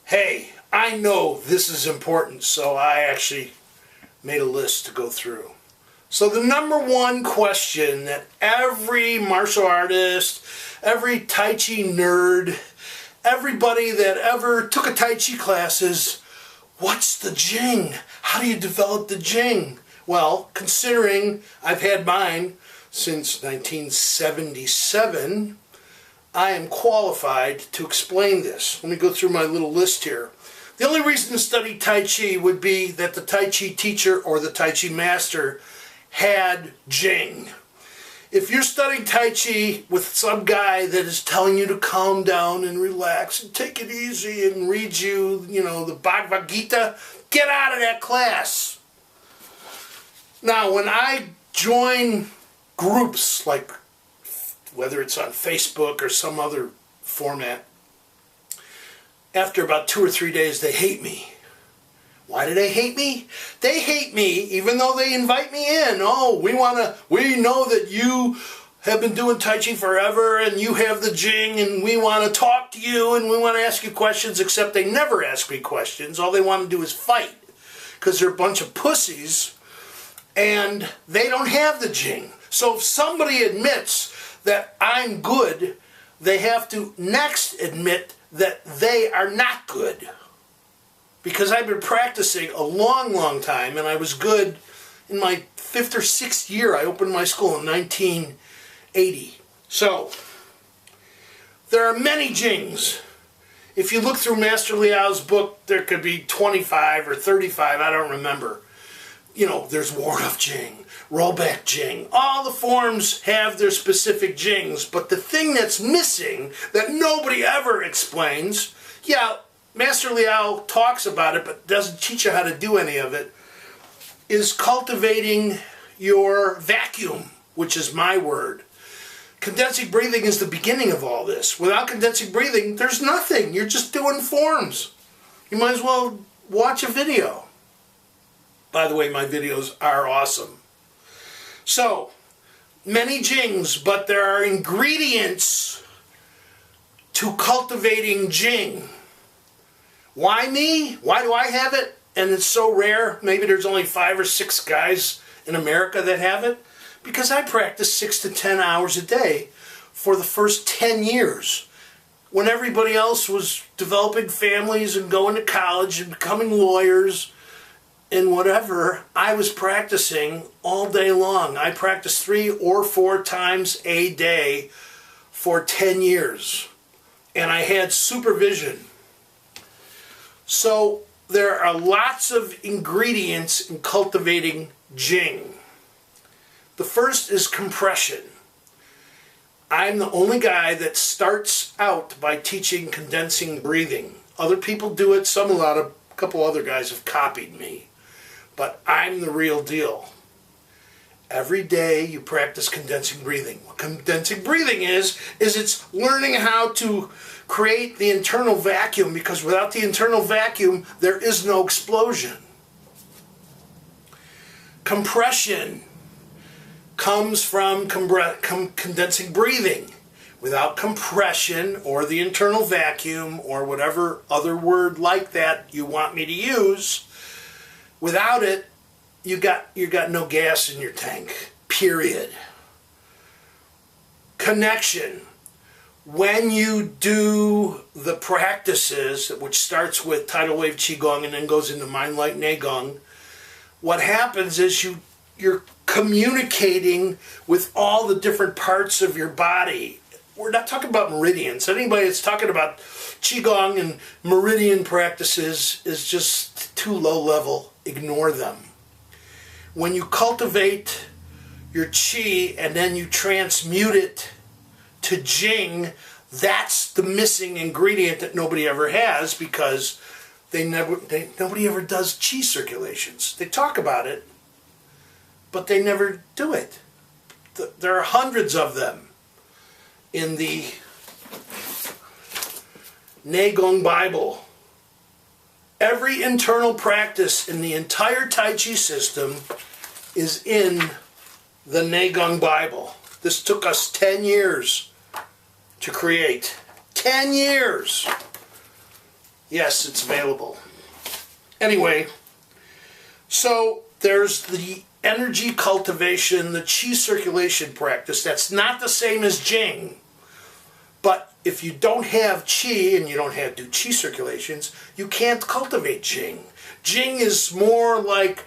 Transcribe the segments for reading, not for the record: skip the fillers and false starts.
Hey, I know this is important, so I actually made a list to go through. So the number one question that every martial artist, every Tai Chi nerd, everybody that ever took a Tai Chi class is, what's the Jing? How do you develop the Jing? Well, considering I've had mine since 1977, I am qualified to explain this. Let me go through my little list here. The only reason to study Tai Chi would be that the Tai Chi teacher or the Tai Chi master had Jing. If you're studying Tai Chi with some guy that is telling you to calm down and relax and take it easy and read you, the Bhagavad Gita, get out of that class. Now, when I join groups, like whether it's on Facebook or some other format, after about 2 or 3 days, they hate me. Why do they hate me? They hate me even though they invite me in. Oh, we know that you have been doing Tai Chi forever and you have the Jing and we want to talk to you and we want to ask you questions, except they never ask me questions. All they want to do is fight because they're a bunch of pussies and they don't have the Jing. So if somebody admits that I'm good, they have to next admit that they are not good. Because I've been practicing a long, long time, and I was good in my 5th or 6th year. I opened my school in 1980. So, there are many Jings. If you look through Master Liao's book, there could be 25 or 35, I don't remember. There's Ward of Jing, Rollback Jing. All the forms have their specific Jings, but the thing that's missing, that nobody ever explains, Master Liao talks about it but doesn't teach you how to do any of it, is cultivating your vacuum, which is my word. Condensing breathing is the beginning of all this. Without condensing breathing, there's nothing. You're just doing forms. You might as well watch a video. By the way, my videos are awesome. So, many Jings, but there are ingredients to cultivating Jing. Why me? Why do I have it? And it's so rare. Maybe there's only 5 or 6 guys in America that have it. Because I practiced 6 to 10 hours a day for the first 10 years. When everybody else was developing families and going to college and becoming lawyers and whatever, I was practicing all day long. I practiced 3 or 4 times a day for 10 years. And I had supervision. So there are lots of ingredients in cultivating Jing. The first is compression. I'm the only guy that starts out by teaching condensing breathing. Other people do it. A couple other guys have copied me. But I'm the real deal. Every day you practice condensing breathing. What condensing breathing is it's learning how to create the internal vacuum, because without the internal vacuum, there is no explosion. Compression comes from condensing breathing. Without compression, or the internal vacuum, or whatever other word like that you want me to use, without it, you got no gas in your tank, period. Connection. When you do the practices, which starts with tidal wave qigong and then goes into mind light neigong, what happens is you're communicating with all the different parts of your body. We're not talking about meridians. Anybody that's talking about qigong and meridian practices is just too low level. Ignore them. When you cultivate your qi and then you transmute it to Jing, that's the missing ingredient that nobody ever has, because nobody ever does qi circulations. They talk about it, but they never do it. There are hundreds of them in the Neigong Bible. Every internal practice in the entire Tai Chi system is in the Neigong Bible. This took us 10 years to create. 10 years! Yes, it's available. Anyway, so there's the energy cultivation, the chi circulation practice. That's not the same as Jing. But if you don't have chi and you don't have do chi circulations, you can't cultivate Jing. Jing is more like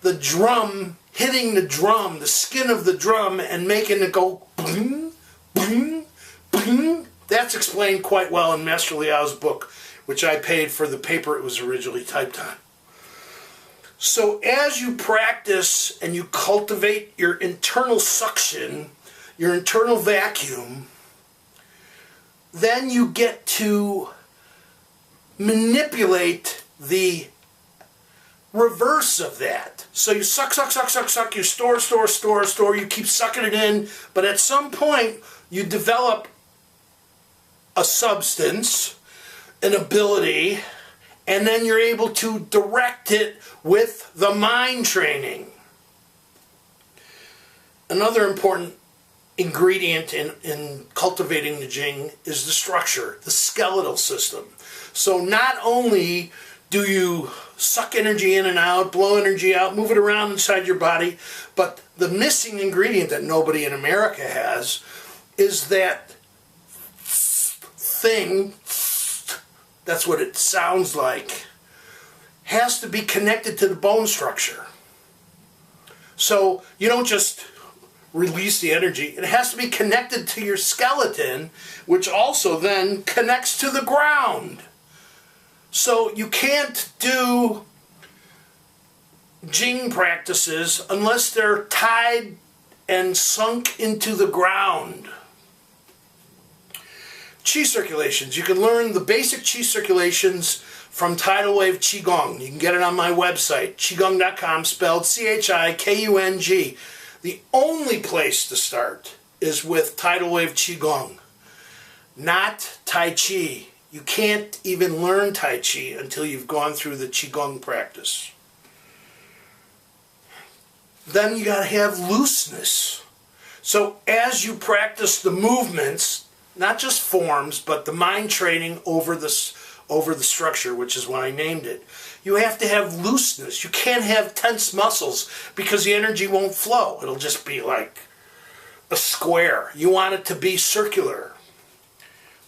the drum, hitting the drum, the skin of the drum, and making it go boom, boom, boom. That's explained quite well in Master Liao's book, which I paid for the paper it was originally typed on. So as you practice and you cultivate your internal suction, your internal vacuum, then you get to manipulate the reverse of that. So you suck, suck, suck, suck, suck, you store, store, store, store, you keep sucking it in, but at some point you develop a substance, an ability, and then you're able to direct it with the mind training. Another important ingredient in cultivating the Jing is the structure, the skeletal system. So not only do you suck energy in and out, blow energy out, move it around inside your body, but the missing ingredient that nobody in America has is that thing, that's what it sounds like, has to be connected to the bone structure. So you don't just release the energy, it has to be connected to your skeleton, which also then connects to the ground. So you can't do Jing practices unless they're tied and sunk into the ground. Chi circulations. You can learn the basic chi circulations from Tidal Wave Qigong. You can get it on my website, qigong.com, spelled C-H-I-K-U-N-G. The only place to start is with Tidal Wave Qigong, not Tai Chi. You can't even learn Tai Chi until you've gone through the Qigong practice. Then you got to have looseness. So as you practice the movements, not just forms, but the mind training over the structure, which is what I named it, you have to have looseness. You can't have tense muscles because the energy won't flow. It'll just be like a square. You want it to be circular.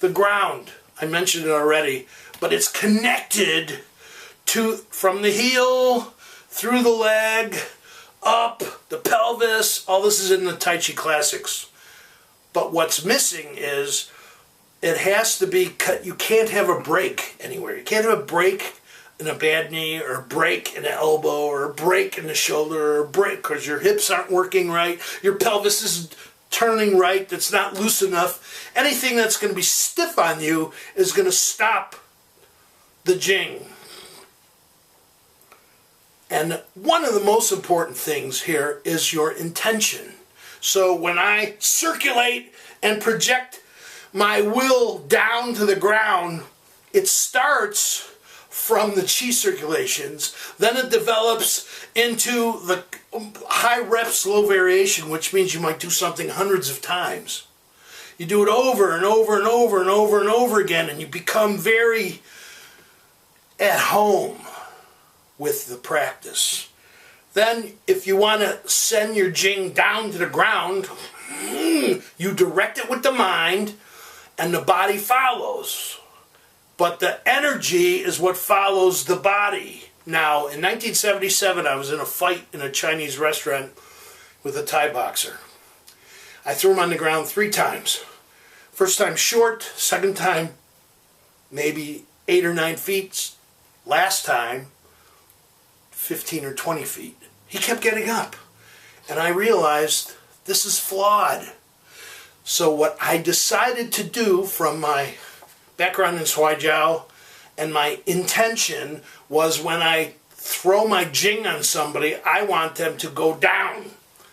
The ground, I mentioned it already, but it's connected to from the heel, through the leg, up, the pelvis. All this is in the Tai Chi Classics. But what's missing is it has to be cut. You can't have a break anywhere. You can't have a break in a bad knee, or a break in the elbow, or a break in the shoulder, or a break because your hips aren't working right, your pelvis isn't turning right, that's not loose enough. Anything that's going to be stiff on you is going to stop the Jing. And one of the most important things here is your intention. So when I circulate and project my will down to the ground, it starts from the chi circulations, then it develops into the high reps, low variation, which means you might do something hundreds of times. You do it over and over and over and over and over again, and you become very at home with the practice. Then if you want to send your Jing down to the ground, you direct it with the mind and the body follows. But the energy is what follows the body. Now, in 1977, I was in a fight in a Chinese restaurant with a Thai boxer. I threw him on the ground 3 times. First time short, second time maybe 8 or 9 feet. Last time, 15 or 20 feet. He kept getting up. And I realized this is flawed. So what I decided to do from my background in Shuaijiao and my intention was when I throw my Jing on somebody, I want them to go down.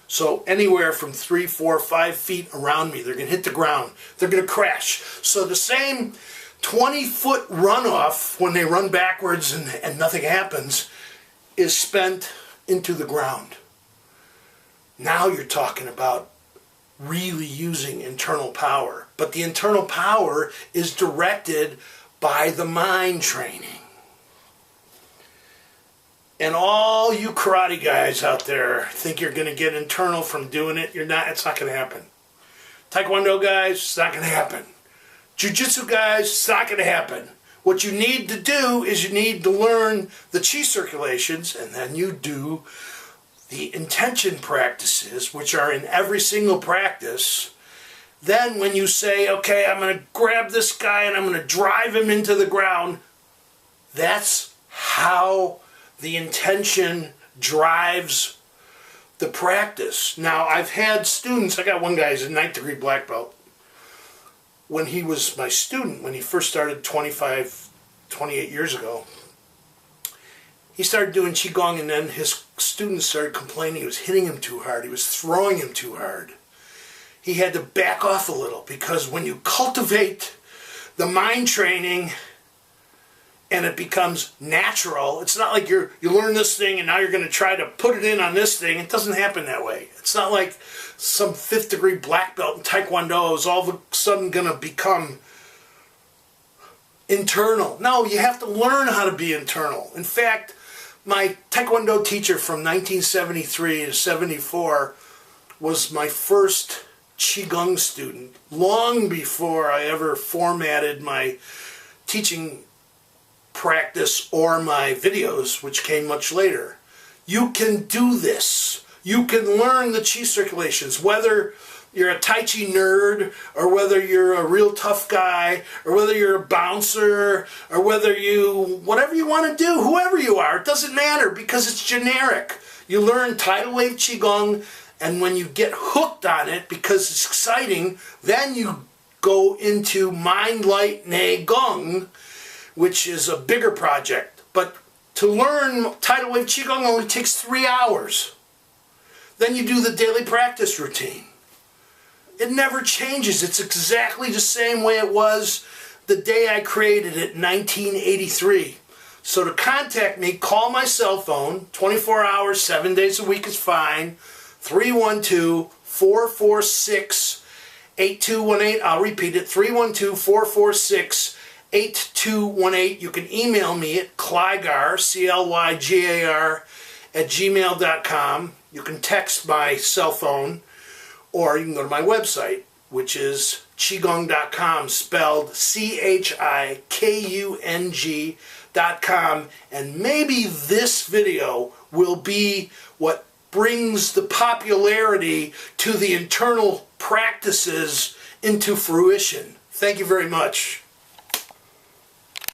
So anywhere from 3, 4, 5 feet around me, they're going to hit the ground. They're going to crash. So the same 20-foot runoff when they run backwards and nothing happens is spent into the ground. Now you're talking about really using internal power. But the internal power is directed by the mind training. And all you karate guys out there think you're going to get internal from doing it. You're not. It's not going to happen. Taekwondo guys, it's not going to happen. Jiu-jitsu guys, it's not going to happen. What you need to do is you need to learn the chi circulations, and then you do the intention practices, which are in every single practice. Then when you say, okay, I'm going to grab this guy and I'm going to drive him into the ground, that's how the intention drives the practice. Now, I've had students, I got one guy who's a 9th degree black belt. When he was my student, when he first started 28 years ago, he started doing Qigong, and then his students started complaining he was hitting him too hard, he was throwing him too hard. He had to back off a little, because when you cultivate the mind training and it becomes natural, it's not like you learn this thing and now you're going to try to put it in on this thing. It doesn't happen that way. It's not like some 5th degree black belt in Taekwondo is all of a sudden going to become internal. No, you have to learn how to be internal. In fact, my Taekwondo teacher from 1973 to 74 was my first Qigong student, long before I ever formatted my teaching practice or my videos, which came much later. You can do this. You can learn the chi circulations, whether you're a Tai Chi nerd, or whether you're a real tough guy, or whether you're a bouncer, or whether whatever you want to do, whoever you are, it doesn't matter, because it's generic. You learn tidal wave Qigong, and when you get hooked on it, because it's exciting, then you go into Mind Light Ne Gong, which is a bigger project. But to learn tidal wave Qigong only takes 3 hours. Then you do the daily practice routine. It never changes. It's exactly the same way it was the day I created it in 1983. So to contact me, call my cell phone, 24 hours, 7 days a week is fine, 312-446-8218. I'll repeat it, 312-446-8218. You can email me at Clygar, C-L-Y-G-A-R, @gmail.com. You can text my cell phone, or you can go to my website, which is Qigong.com, spelled CHIKUNG.com. And maybe this video will be what brings the popularity to the internal practices into fruition. Thank you very much.